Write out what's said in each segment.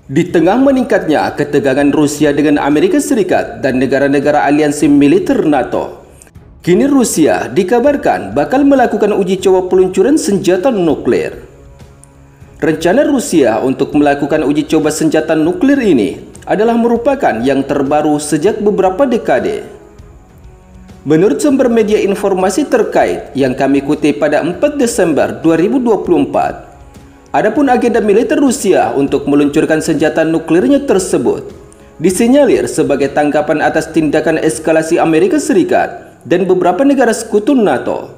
Di tengah meningkatnya ketegangan Rusia dengan Amerika Serikat dan negara-negara aliansi militer NATO, kini Rusia dikabarkan bakal melakukan uji coba peluncuran senjata nuklir. Rencana Rusia untuk melakukan uji coba senjata nuklir ini adalah merupakan yang terbaru sejak beberapa dekade. Menurut sumber media informasi terkait yang kami kutip pada 4 Desember 2024, adapun agenda militer Rusia untuk meluncurkan senjata nuklirnya tersebut disinyalir sebagai tanggapan atas tindakan eskalasi Amerika Serikat dan beberapa negara sekutu NATO,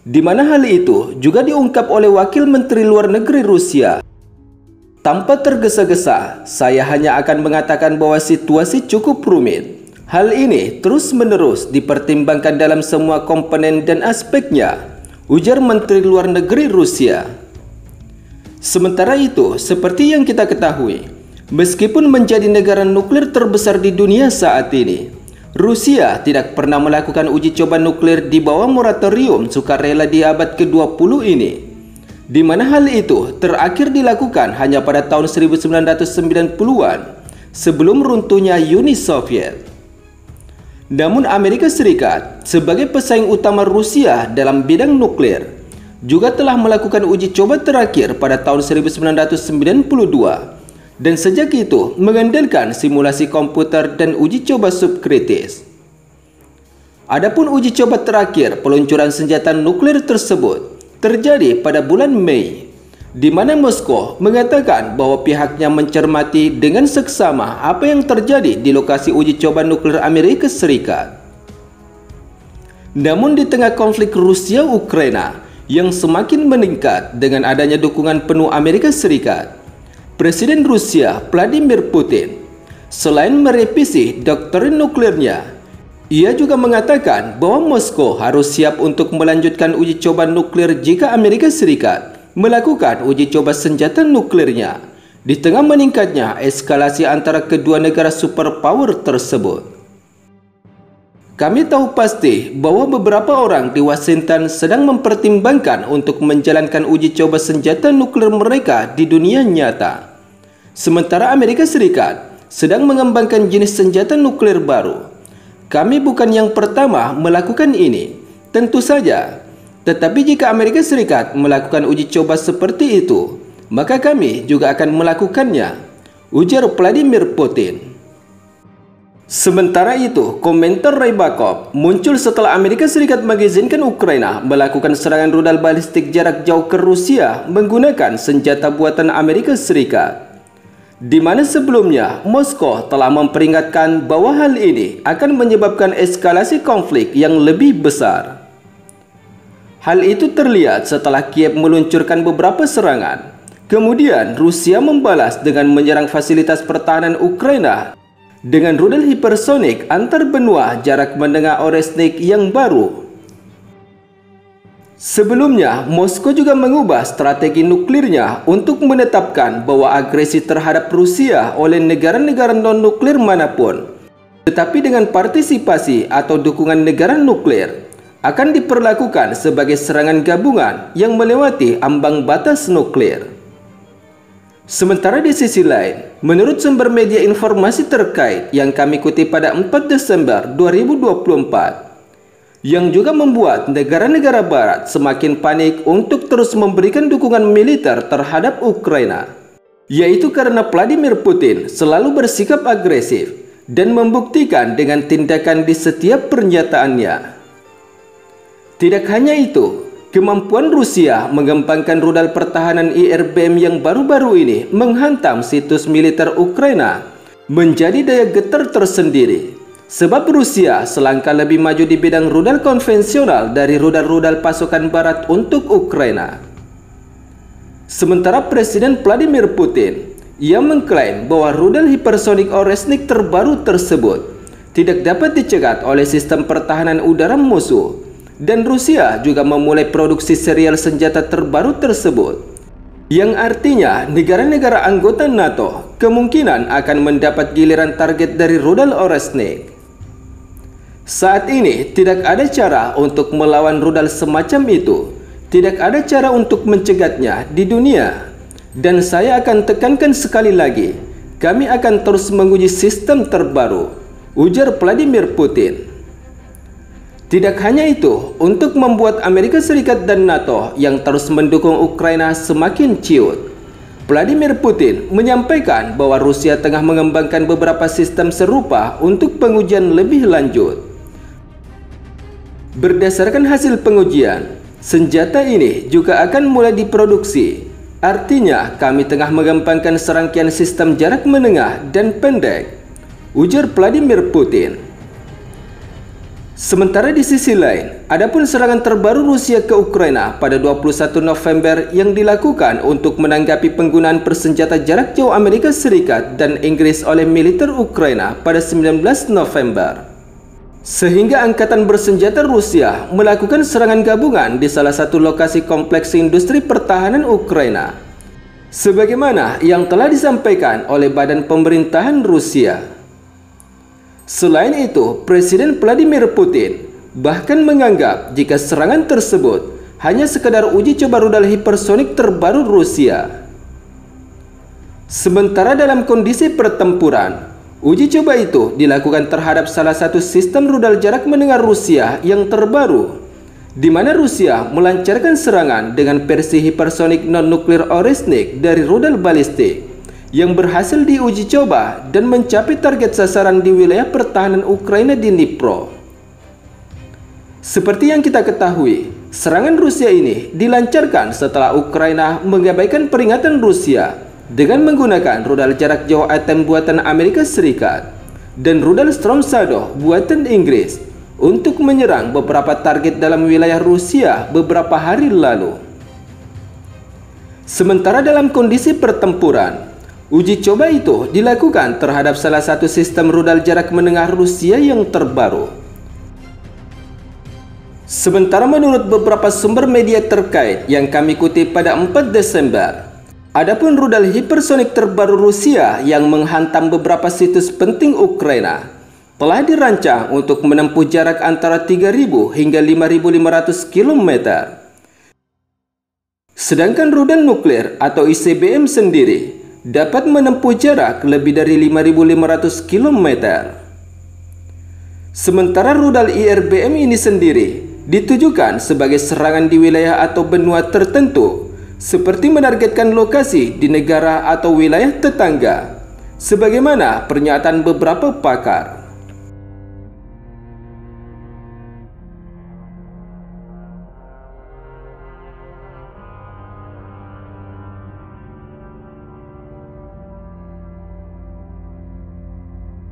di mana hal itu juga diungkap oleh Wakil Menteri Luar Negeri Rusia. Tanpa tergesa-gesa, saya hanya akan mengatakan bahwa situasi cukup rumit. Hal ini terus-menerus dipertimbangkan dalam semua komponen dan aspeknya, ujar Menteri Luar Negeri Rusia. Sementara itu, seperti yang kita ketahui, meskipun menjadi negara nuklir terbesar di dunia saat ini, Rusia tidak pernah melakukan uji coba nuklir di bawah moratorium sukarela di abad ke-20 ini, di mana hal itu terakhir dilakukan hanya pada tahun 1990-an sebelum runtuhnya Uni Soviet. Namun Amerika Serikat sebagai pesaing utama Rusia dalam bidang nuklir juga telah melakukan uji coba terakhir pada tahun 1992 dan sejak itu mengandalkan simulasi komputer dan uji coba subkritis. Adapun uji coba terakhir peluncuran senjata nuklir tersebut terjadi pada bulan Mei, di mana Moskow mengatakan bahwa pihaknya mencermati dengan seksama apa yang terjadi di lokasi uji coba nuklir Amerika Serikat. Namun di tengah konflik Rusia-Ukraina yang semakin meningkat dengan adanya dukungan penuh Amerika Serikat, Presiden Rusia Vladimir Putin selain merevisi doktrin nuklirnya, ia juga mengatakan bahwa Moskow harus siap untuk melanjutkan uji coba nuklir jika Amerika Serikat melakukan uji coba senjata nuklirnya di tengah meningkatnya eskalasi antara kedua negara superpower tersebut. Kami tahu pasti bahwa beberapa orang di Washington sedang mempertimbangkan untuk menjalankan uji coba senjata nuklir mereka di dunia nyata, sementara Amerika Serikat sedang mengembangkan jenis senjata nuklir baru. Kami bukan yang pertama melakukan ini, tentu saja. Tetapi jika Amerika Serikat melakukan uji coba seperti itu, maka kami juga akan melakukannya, ujar Vladimir Putin. Sementara itu, komentar Rybakov muncul setelah Amerika Serikat mengizinkan Ukraina melakukan serangan rudal balistik jarak jauh ke Rusia menggunakan senjata buatan Amerika Serikat, di mana sebelumnya Moskow telah memperingatkan bahwa hal ini akan menyebabkan eskalasi konflik yang lebih besar. Hal itu terlihat setelah Kiev meluncurkan beberapa serangan. Kemudian Rusia membalas dengan menyerang fasilitas pertahanan Ukraina dengan rudal hipersonik antar benua jarak menengah Oresnik yang baru. Sebelumnya, Moskow juga mengubah strategi nuklirnya untuk menetapkan bahwa agresi terhadap Rusia oleh negara-negara non-nuklir manapun, tetapi dengan partisipasi atau dukungan negara nuklir, akan diperlakukan sebagai serangan gabungan yang melewati ambang batas nuklir. Sementara di sisi lain, menurut sumber media informasi terkait yang kami kutip pada 4 Desember 2024, yang juga membuat negara-negara barat semakin panik untuk terus memberikan dukungan militer terhadap Ukraina, yaitu karena Vladimir Putin selalu bersikap agresif dan membuktikan dengan tindakan di setiap pernyataannya. Tidak hanya itu, kemampuan Rusia mengembangkan rudal pertahanan IRBM yang baru-baru ini menghantam situs militer Ukraina menjadi daya getar tersendiri, sebab Rusia selangkah lebih maju di bidang rudal konvensional dari rudal-rudal pasukan barat untuk Ukraina. Sementara Presiden Vladimir Putin, ia mengklaim bahwa rudal hipersonik Oresnik terbaru tersebut tidak dapat dicegat oleh sistem pertahanan udara musuh, dan Rusia juga memulai produksi serial senjata terbaru tersebut, yang artinya negara-negara anggota NATO kemungkinan akan mendapat giliran target dari rudal Oresnik. Saat ini tidak ada cara untuk melawan rudal semacam itu, tidak ada cara untuk mencegatnya di dunia, dan saya akan tekankan sekali lagi, kami akan terus menguji sistem terbaru, ujar Vladimir Putin. Tidak hanya itu, untuk membuat Amerika Serikat dan NATO yang terus mendukung Ukraina semakin ciut, Vladimir Putin menyampaikan bahwa Rusia tengah mengembangkan beberapa sistem serupa untuk pengujian lebih lanjut. Berdasarkan hasil pengujian, senjata ini juga akan mulai diproduksi. Artinya, kami tengah mengembangkan serangkaian sistem jarak menengah dan pendek, ujar Vladimir Putin. Sementara di sisi lain, adapun serangan terbaru Rusia ke Ukraina pada 21 November yang dilakukan untuk menanggapi penggunaan persenjata jarak jauh Amerika Serikat dan Inggris oleh militer Ukraina pada 19 November. Sehingga angkatan bersenjata Rusia melakukan serangan gabungan di salah satu lokasi kompleks industri pertahanan Ukraina, sebagaimana yang telah disampaikan oleh Badan Pemerintahan Rusia. Selain itu, Presiden Vladimir Putin bahkan menganggap jika serangan tersebut hanya sekadar uji coba rudal hipersonik terbaru Rusia. Sementara dalam kondisi pertempuran, uji coba itu dilakukan terhadap salah satu sistem rudal jarak menengah Rusia yang terbaru, di mana Rusia melancarkan serangan dengan versi hipersonik non-nuklir Oresnik dari rudal balistik yang berhasil diuji coba dan mencapai target sasaran di wilayah pertahanan Ukraina di Dnipro. Seperti yang kita ketahui, serangan Rusia ini dilancarkan setelah Ukraina mengabaikan peringatan Rusia dengan menggunakan rudal jarak jauh ATAM buatan Amerika Serikat dan rudal Storm Shadow buatan Inggris untuk menyerang beberapa target dalam wilayah Rusia beberapa hari lalu. Sementara dalam kondisi pertempuran, uji coba itu dilakukan terhadap salah satu sistem rudal jarak menengah Rusia yang terbaru. Sementara menurut beberapa sumber media terkait yang kami kutip pada 4 Desember, adapun rudal hipersonik terbaru Rusia yang menghantam beberapa situs penting Ukraina telah dirancang untuk menempuh jarak antara 3.000 hingga 5.500 km. Sedangkan rudal nuklir atau ICBM sendiri dapat menempuh jarak lebih dari 5.500 km. Sementara rudal IRBM ini sendiri ditujukan sebagai serangan di wilayah atau benua tertentu, seperti menargetkan lokasi di negara atau wilayah tetangga, sebagaimana pernyataan beberapa pakar.